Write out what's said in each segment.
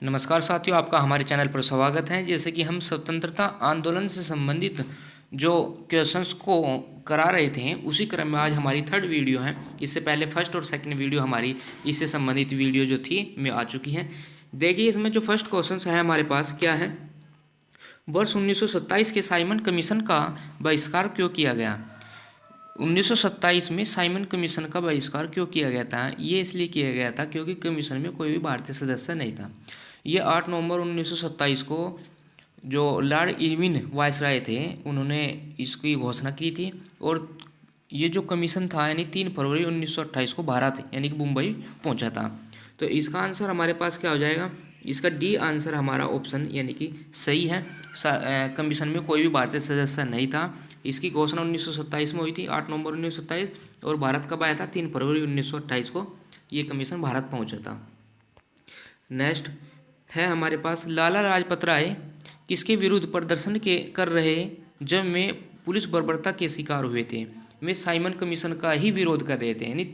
नमस्कार साथियों, आपका हमारे चैनल पर स्वागत है। जैसे कि हम स्वतंत्रता आंदोलन से संबंधित जो क्वेश्चंस को करा रहे थे, उसी क्रम में आज हमारी थर्ड वीडियो है। इससे पहले फर्स्ट और सेकंड वीडियो हमारी इससे संबंधित वीडियो जो थी में आ चुकी है। देखिए, इसमें जो फर्स्ट क्वेश्चन है हमारे पास क्या है। वर्ष 1927 के साइमन कमीशन का बहिष्कार क्यों किया गया। 1927 में साइमन कमीशन का बहिष्कार क्यों किया गया था। ये इसलिए किया गया था क्योंकि कमीशन में कोई भी भारतीय सदस्य नहीं था। ये 8 नवंबर 1927 को जो लॉर्ड इरविन वायसराय थे, उन्होंने इसकी घोषणा की थी। और ये जो कमीशन था यानी 3 फरवरी 1928 को भारत यानी कि मुंबई पहुंचा था। तो इसका आंसर हमारे पास क्या हो जाएगा। इसका डी आंसर हमारा ऑप्शन यानी कि सही है। कमीशन में कोई भी भारतीय सदस्य नहीं था। इसकी घोषणा 1927 में हुई थी, 8 नवंबर 1927, और भारत कब आया था, 3 फरवरी 1928 को ये कमीशन भारत पहुंचा था। नेक्स्ट है हमारे पास, लाला लाजपत राय किसके विरुद्ध प्रदर्शन कर रहे जब वे पुलिस बर्बरता के शिकार हुए थे। वे साइमन कमीशन का ही विरोध कर रहे थे। यानी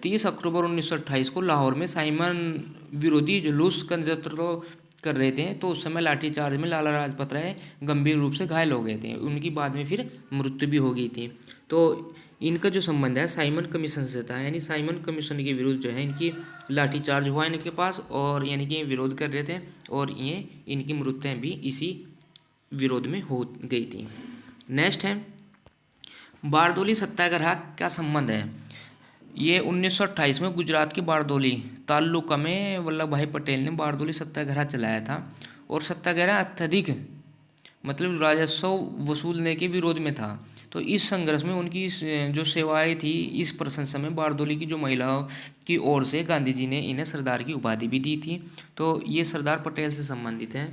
30 अक्टूबर 1928 को लाहौर में साइमन विरोधी जुलूस का नेतृत्व कर रहे थे। तो उस समय लाठीचार्ज में लाला लाजपत राय गंभीर रूप से घायल हो गए थे। उनकी बाद में फिर मृत्यु भी हो गई थी। तो इनका जो संबंध है साइमन कमीशन से था। यानी साइमन कमीशन के विरुद्ध जो है इनकी लाठीचार्ज हुआ इनके पास, और यानी कि विरोध कर रहे थे, और ये इनकी मृत्यु भी इसी विरोध में हो गई थी। नेक्स्ट है, बारदोली सत्याग्रह क्या संबंध है। ये 1928 में गुजरात के बारदोली तालुका में वल्लभ भाई पटेल ने बारदोली सत्याग्रह चलाया था। और सत्याग्रह अत्यधिक मतलब राजस्व वसूलने के विरोध में था। तो इस संघर्ष में उनकी जो सेवाएं थी, इस प्रशंसा में बारदोली की जो महिलाओं की ओर से गांधी जी ने इन्हें सरदार की उपाधि भी दी थी। तो ये सरदार पटेल से संबंधित है,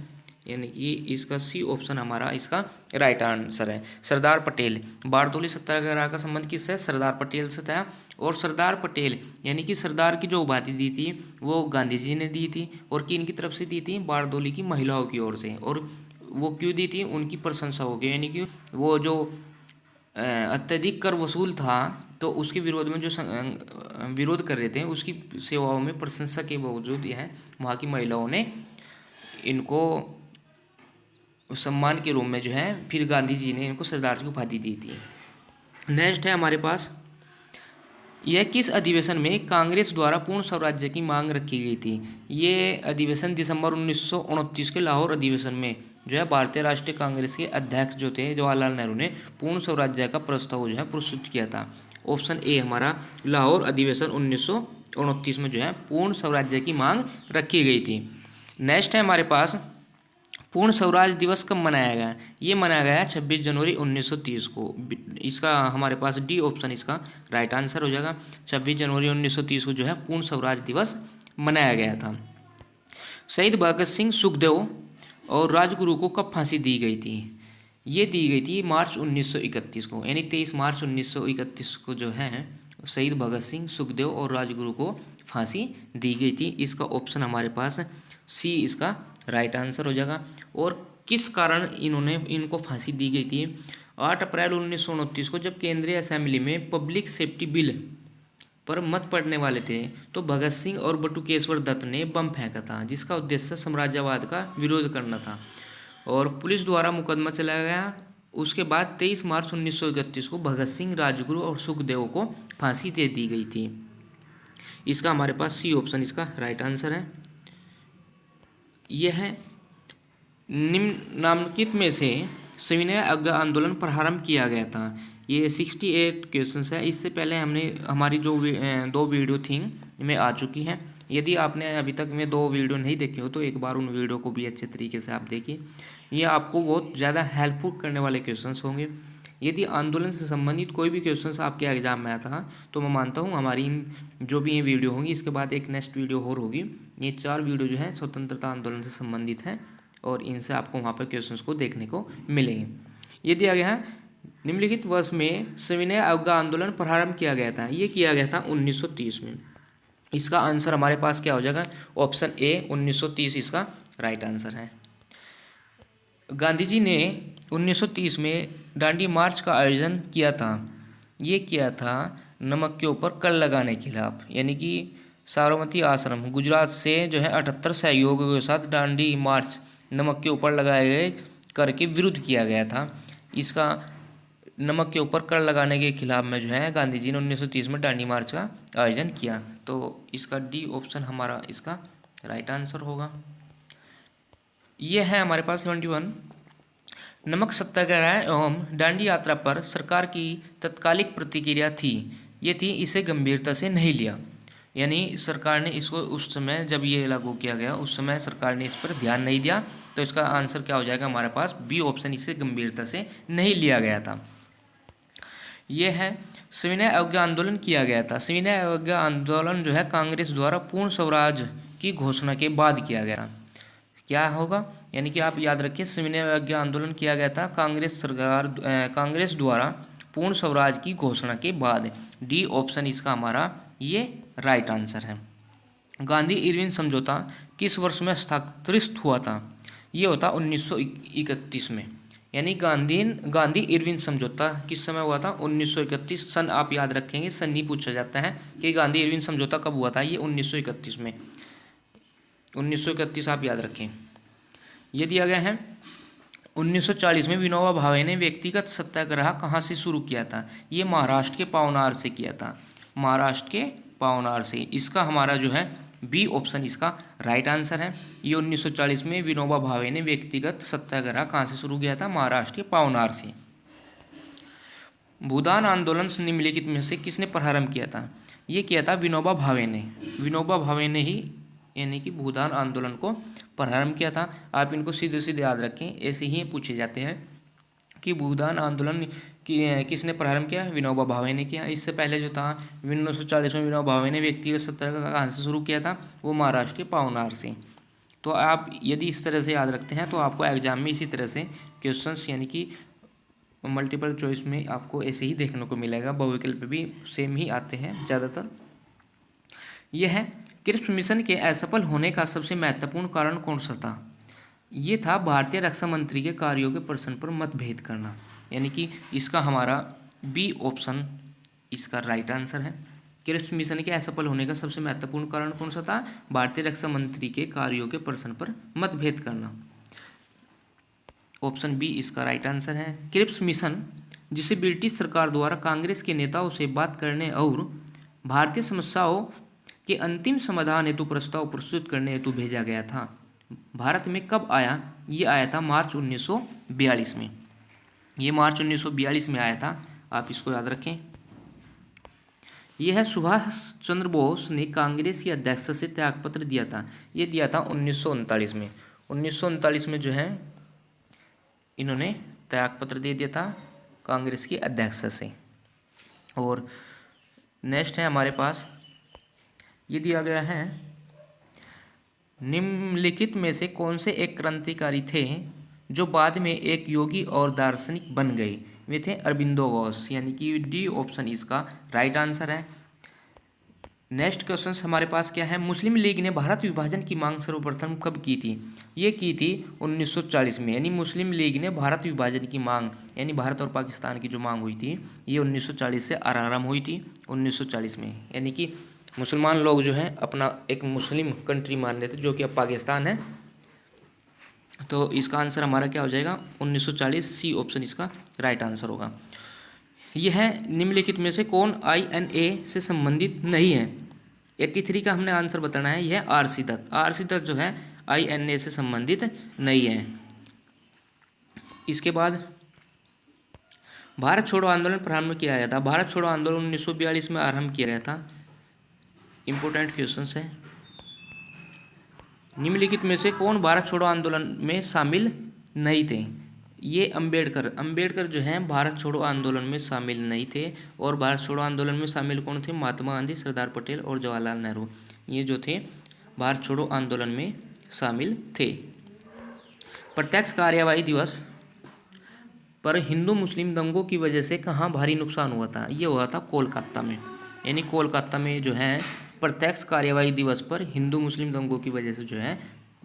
यानी कि इसका सी ऑप्शन हमारा इसका राइट आंसर है। सरदार पटेल, बारदोली सत्याग्रह का संबंध किससे, सरदार पटेल से था। और सरदार पटेल यानी कि सरदार की जो उपाधि दी थी वो गांधी जी ने दी थी। और किन की तरफ से दी थी, बारदोली की महिलाओं की ओर से। और वो क्यों दी थी, उनकी प्रशंसा हो गई। यानी कि वो जो अत्यधिक कर वसूल था, तो उसके विरोध में जो विरोध कर रहे थे, उसकी सेवाओं में प्रशंसा के बावजूद यह वहाँ की महिलाओं ने इनको सम्मान के रूप में जो है फिर गांधी जी ने इनको सरदार की उपाधि दी थी। नेक्स्ट है हमारे पास, यह किस अधिवेशन में कांग्रेस द्वारा पूर्ण स्वराज्य की मांग रखी गई थी। ये अधिवेशन दिसंबर 1929 के लाहौर अधिवेशन में जो है भारतीय राष्ट्रीय कांग्रेस के अध्यक्ष जो थे जवाहरलाल नेहरू ने पूर्ण स्वराज्य का प्रस्ताव जो है प्रस्तुत किया था। ऑप्शन ए हमारा लाहौर अधिवेशन 1929 में जो है पूर्ण स्वराज्य की मांग रखी गई थी। नेक्स्ट है हमारे पास, पूर्ण स्वराज दिवस कब मनाया गया। ये मनाया गया 26 जनवरी 1930 को। इसका हमारे पास डी ऑप्शन इसका राइट आंसर हो जाएगा। 26 जनवरी 1930 को जो है पूर्ण स्वराज दिवस मनाया गया था। शहीद भगत सिंह, सुखदेव और राजगुरु को कब फांसी दी गई थी। ये दी गई थी मार्च 1931 को। यानी 23 मार्च 1931 को जो है शहीद भगत सिंह, सुखदेव और राजगुरु को फांसी दी गई थी। इसका ऑप्शन हमारे पास सी इसका राइट आंसर हो जाएगा। और किस कारण इनको फांसी दी गई थी। 8 अप्रैल 1929 को जब केंद्रीय असेंबली में पब्लिक सेफ्टी बिल पर मत पड़ने वाले थे, तो भगत सिंह और बटुकेश्वर दत्त ने बम फेंका था, जिसका उद्देश्य साम्राज्यवाद का विरोध करना था। और पुलिस द्वारा मुकदमा चलाया गया। उसके बाद 23 मार्च 1931 को भगत सिंह, राजगुरु और सुखदेव को फांसी दे दी गई थी। इसका हमारे पास सी ऑप्शन इसका राइट आंसर है। यह निम्नलिखित में से सविनय अवज्ञा आंदोलन प्रारंभ किया गया था। ये 68 क्वेश्चन है। इससे पहले हमने हमारी जो 2 वीडियो थी में आ चुकी हैं। यदि आपने अभी तक में 2 वीडियो नहीं देखे हो तो एक बार उन वीडियो को भी अच्छे तरीके से आप देखिए। ये आपको बहुत ज़्यादा हेल्पफुल करने वाले क्वेश्चंस होंगे। यदि आंदोलन से संबंधित कोई भी क्वेश्चंस आपके एग्जाम में आता है तो मैं मानता हूँ हमारी इन जो भी ये वीडियो होंगी, इसके बाद एक नेक्स्ट वीडियो और होगी। ये 4 वीडियो जो है स्वतंत्रता आंदोलन से संबंधित हैं, और इनसे आपको वहाँ पर क्वेश्चंस को देखने को मिलेंगे। ये दिया गया है, निम्नलिखित वर्ष में सविनय अवज्ञा आंदोलन प्रारंभ किया गया था। ये किया गया था 1930 में। इसका आंसर हमारे पास क्या हो जाएगा, ऑप्शन ए 1930 इसका राइट आंसर है। गांधी जी ने 1930 में दांडी मार्च का आयोजन किया था। ये किया था नमक के ऊपर कर लगाने के खिलाफ। यानी कि साबरमती आश्रम गुजरात से जो है 78 सहयोगियों के साथ दांडी मार्च नमक के ऊपर लगाए गए कर के विरुद्ध किया गया था। इसका नमक के ऊपर कर लगाने के खिलाफ में जो है गांधी जी ने 1930 में दांडी मार्च का आयोजन किया। तो इसका डी ऑप्शन हमारा इसका राइट आंसर होगा। ये है हमारे पास 71 नमक सत्याग्रह एवं दांडी यात्रा पर सरकार की तत्कालिक प्रतिक्रिया थी। ये थी इसे गंभीरता से नहीं लिया, यानी सरकार ने इसको उस समय जब ये लागू किया गया उस समय सरकार ने इस पर ध्यान नहीं दिया। तो इसका आंसर क्या हो जाएगा हमारे पास बी ऑप्शन, इसे गंभीरता से नहीं लिया गया था। ये है सविनय अवज्ञा आंदोलन किया गया था। सविनय अवज्ञा आंदोलन जो है कांग्रेस द्वारा पूर्ण स्वराज की घोषणा के बाद किया गया। क्या होगा, यानी कि आप याद रखिए सविनय अवज्ञा आंदोलन किया गया था कांग्रेस द्वारा पूर्ण स्वराज की घोषणा के बाद। डी ऑप्शन इसका हमारा ये राइट आंसर है। गांधी इरविन समझौता किस वर्ष में हस्ताक्षरित हुआ था? ये होता 1931 में, यानी गांधी इरविन समझौता किस समय हुआ था? 1931 सन। आप याद रखेंगे, सन ही पूछा जाता है कि गांधी इरविन समझौता कब हुआ था। ये 1931 में, 1931 आप याद रखें। ये दिया गया है 1940 में विनोबा भावे ने व्यक्तिगत सत्याग्रह कहाँ से शुरू किया था? ये महाराष्ट्र के पावनार से किया था, महाराष्ट्र के पावनार से। इसका हमारा जो है बी ऑप्शन इसका राइट आंसर है। ये 1940 में विनोबा भावे ने व्यक्तिगत सत्याग्रह कहाँ से शुरू किया था? महाराष्ट्र के पावनार से। भूदान आंदोलन निम्नलिखित में से किसने प्रारंभ किया था? ये किया था विनोबा भावे ने। विनोबा भावे ने ही यानी कि भूदान आंदोलन को प्रारंभ किया था। आप इनको सीधे सीधे याद रखें, ऐसे ही पूछे जाते हैं कि भूदान आंदोलन किसने प्रारंभ किया? विनोबा भावे ने किया। इससे पहले जो था 1940 में विनोबा भावे ने व्यक्तिगत सत्याग्रह कहाँ से शुरू किया था? वो महाराष्ट्र के पावनार से। तो आप यदि इस तरह से याद रखते हैं तो आपको एग्जाम में इसी तरह से क्वेश्चंस यानी कि मल्टीपल चॉइस में आपको ऐसे ही देखने को मिलेगा। बहुविकल्प भी सेम ही आते हैं ज़्यादातर। यह है क्रिप्स मिशन के असफल होने का सबसे महत्वपूर्ण कारण कौन सा था? ये था भारतीय रक्षा मंत्री के कार्यों के प्रश्न पर मतभेद करना, यानी कि इसका हमारा बी ऑप्शन इसका राइट आंसर है। क्रिप्स मिशन के असफल होने का सबसे महत्वपूर्ण कारण कौन सा था? भारतीय रक्षा मंत्री के कार्यों के प्रश्न पर मतभेद करना। ऑप्शन बी इसका राइट आंसर है। क्रिप्स मिशन, जिसे ब्रिटिश सरकार द्वारा कांग्रेस के नेताओं से बात करने और भारतीय समस्याओं के अंतिम समाधान हेतु प्रस्ताव प्रस्तुत करने हेतु भेजा गया था, भारत में कब आया? ये आया था मार्च 1942 में। ये मार्च 1942 में आया था, आप इसको याद रखें। यह है सुभाष चंद्र बोस ने कांग्रेस की अध्यक्ष से त्यागपत्र दिया था। ये दिया था 1939 में। 1939 में जो है इन्होंने त्यागपत्र दे दिया था कांग्रेस की अध्यक्ष से। और नेक्स्ट है हमारे पास, ये दिया गया है निम्नलिखित में से कौन से एक क्रांतिकारी थे जो बाद में एक योगी और दार्शनिक बन गए? वे थे अरबिंदो घोष, यानी कि डी ऑप्शन इसका राइट आंसर है। नेक्स्ट क्वेश्चन हमारे पास क्या है? मुस्लिम लीग ने भारत विभाजन की मांग सर्वप्रथम कब की थी? ये की थी 1940 में, यानी मुस्लिम लीग ने भारत विभाजन की मांग यानी भारत और पाकिस्तान की जो मांग हुई थी ये 1940 से आरंभ हुई थी 1940 में। यानी कि मुसलमान लोग जो हैं अपना एक मुस्लिम कंट्री मान रहे थे जो कि अब पाकिस्तान है। तो इसका आंसर हमारा क्या हो जाएगा? 1940, सी ऑप्शन इसका राइट आंसर होगा। यह है निम्नलिखित में से कौन INA से संबंधित नहीं है? 83 का हमने आंसर बताना है। यह RC दत्त। RC दत्त जो है INA से संबंधित नहीं है। इसके बाद भारत छोड़ो आंदोलन प्रारंभ किया गया था। भारत छोड़ो आंदोलन 1942 में आरंभ किया गया था। इंपोर्टेंट क्वेश्चन है। निम्नलिखित में से कौन भारत छोड़ो आंदोलन में शामिल नहीं थे? ये अंबेडकर जो हैं भारत छोड़ो आंदोलन में शामिल नहीं थे। और भारत छोड़ो आंदोलन में शामिल कौन थे? महात्मा गांधी, सरदार पटेल और जवाहरलाल नेहरू, ये जो थे भारत छोड़ो आंदोलन में शामिल थे। प्रत्यक्ष कार्यवाही दिवस पर हिंदू मुस्लिम दंगों की वजह से कहाँ भारी नुकसान हुआ था? ये हुआ था कोलकाता में, यानी कोलकाता में जो है प्रत्यक्ष कार्यवाही दिवस पर हिंदू मुस्लिम दंगों की वजह से जो है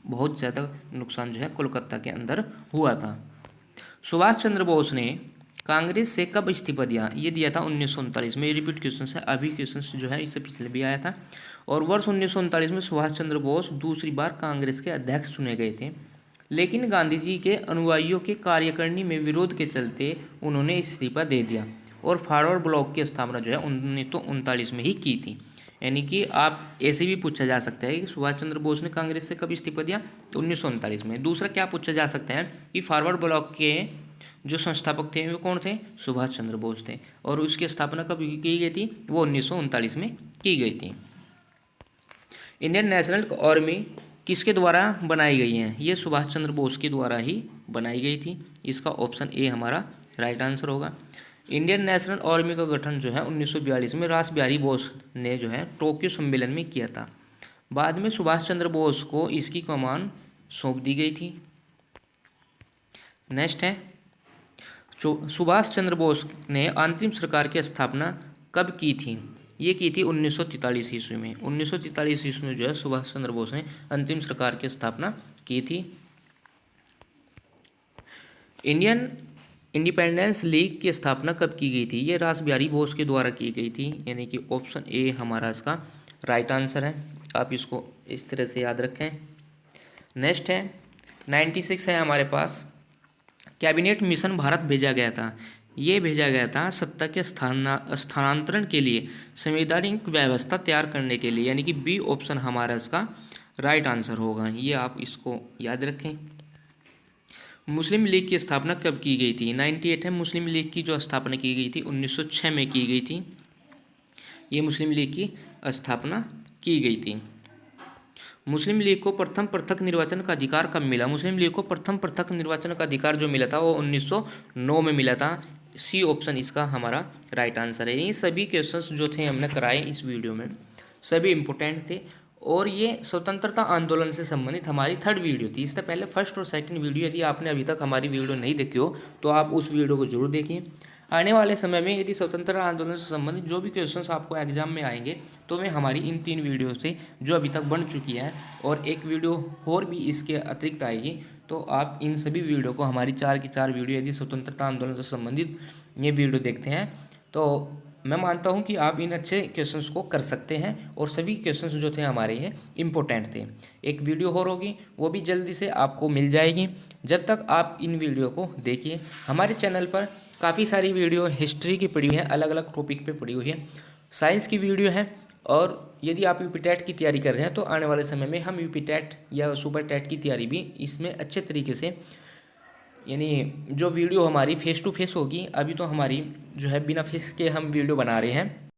बहुत ज़्यादा नुकसान जो है कोलकाता के अंदर हुआ था। सुभाष चंद्र बोस ने कांग्रेस से कब इस्तीफा दिया? ये दिया था 1939 में। रिपीट क्वेश्चन है, अभी क्वेश्चन जो है इससे पिछले भी आया था। और वर्ष 1939 में सुभाष चंद्र बोस दूसरी बार कांग्रेस के अध्यक्ष चुने गए थे, लेकिन गांधी जी के अनुयायियों के कार्यकारिणी में विरोध के चलते उन्होंने इस्तीफा दे दिया और फॉरवर्ड ब्लॉक की स्थापना जो है 1939 में ही की थी। यानी कि आप ऐसे भी पूछा जा सकता है कि सुभाष चंद्र बोस ने कांग्रेस से कब इस्तीफा दिया? तो 1939 में। दूसरा क्या पूछा जा सकता है कि फॉरवर्ड ब्लॉक के जो संस्थापक थे वो कौन थे? सुभाष चंद्र बोस थे। और उसकी स्थापना कब की गई थी? वो 1939 में की गई थी। इंडियन नेशनल आर्मी किसके द्वारा बनाई गई है? ये सुभाष चंद्र बोस के द्वारा ही बनाई गई थी। इसका ऑप्शन ए हमारा राइट आंसर होगा। इंडियन नेशनल आर्मी का गठन जो है 1942 में रास बिहारी बोस ने जो है टोक्यो सम्मेलन में किया था। बाद में सुभाष चंद्र बोस को इसकी कमान सौंप दी गई थी। नेक्स्ट है, सुभाष चंद्र बोस ने अंतरिम सरकार की स्थापना कब की थी? ये की थी 1943 ईस्वी में। 1943 ईस्वी में जो है सुभाष चंद्र बोस ने अंतरिम सरकार की स्थापना की थी। इंडियन इंडिपेंडेंस लीग की स्थापना कब की गई थी? ये रास बिहारी बोस के द्वारा की गई थी। यानी कि ऑप्शन ए हमारा इसका राइट आंसर है। आप इसको इस तरह से याद रखें। नेक्स्ट है 96 है हमारे पास। कैबिनेट मिशन भारत भेजा गया था। ये भेजा गया था सत्ता के स्थानांतरण के लिए, संवैधानिक व्यवस्था तैयार करने के लिए। यानी कि बी ऑप्शन हमारा इसका राइट आंसर होगा। ये आप इसको याद रखें। मुस्लिम लीग की स्थापना कब की गई थी? 98 है। मुस्लिम लीग की जो स्थापना की गई थी 1906 में की गई थी। ये मुस्लिम लीग की स्थापना की गई थी। मुस्लिम लीग को प्रथम पृथक निर्वाचन का अधिकार कब मिला? मुस्लिम लीग को प्रथम पृथक निर्वाचन का अधिकार जो मिला था वो 1909 में मिला था। सी ऑप्शन इसका हमारा राइट आंसर है। ये सभी क्वेश्चंस जो थे हमने कराए इस वीडियो में, सभी इंपॉर्टेंट थे। और ये स्वतंत्रता आंदोलन से संबंधित हमारी थर्ड वीडियो थी। इससे पहले फर्स्ट और सेकंड वीडियो, यदि आपने अभी तक हमारी वीडियो नहीं देखी हो तो आप उस वीडियो को जरूर देखिए। आने वाले समय में यदि स्वतंत्रता आंदोलन से संबंधित जो भी क्वेश्चंस आपको एग्जाम में आएंगे तो मैं हमारी इन 3 वीडियो से जो अभी तक बन चुकी है और एक वीडियो और भी इसके अतिरिक्त आएगी, तो आप इन सभी वीडियो को, हमारी 4 की 4 वीडियो यदि स्वतंत्रता आंदोलन से संबंधित ये वीडियो देखते हैं तो मैं मानता हूं कि आप इन अच्छे क्वेश्चंस को कर सकते हैं। और सभी क्वेश्चंस जो थे हमारे ये इम्पोर्टेंट थे। एक वीडियो और होगी, वो भी जल्दी से आपको मिल जाएगी। जब तक आप इन वीडियो को देखिए। हमारे चैनल पर काफ़ी सारी वीडियो हिस्ट्री की पड़ी हुई है, अलग अलग टॉपिक पे पड़ी हुई है, साइंस की वीडियो है। और यदि आप यूपी टेट की तैयारी कर रहे हैं तो आने वाले समय में हम यूपी टेट या सुपर टेट की तैयारी भी इसमें अच्छे तरीके से, यानी जो वीडियो हमारी फेस टू फेस होगी, अभी तो हमारी जो है बिना फेस के हम वीडियो बना रहे हैं।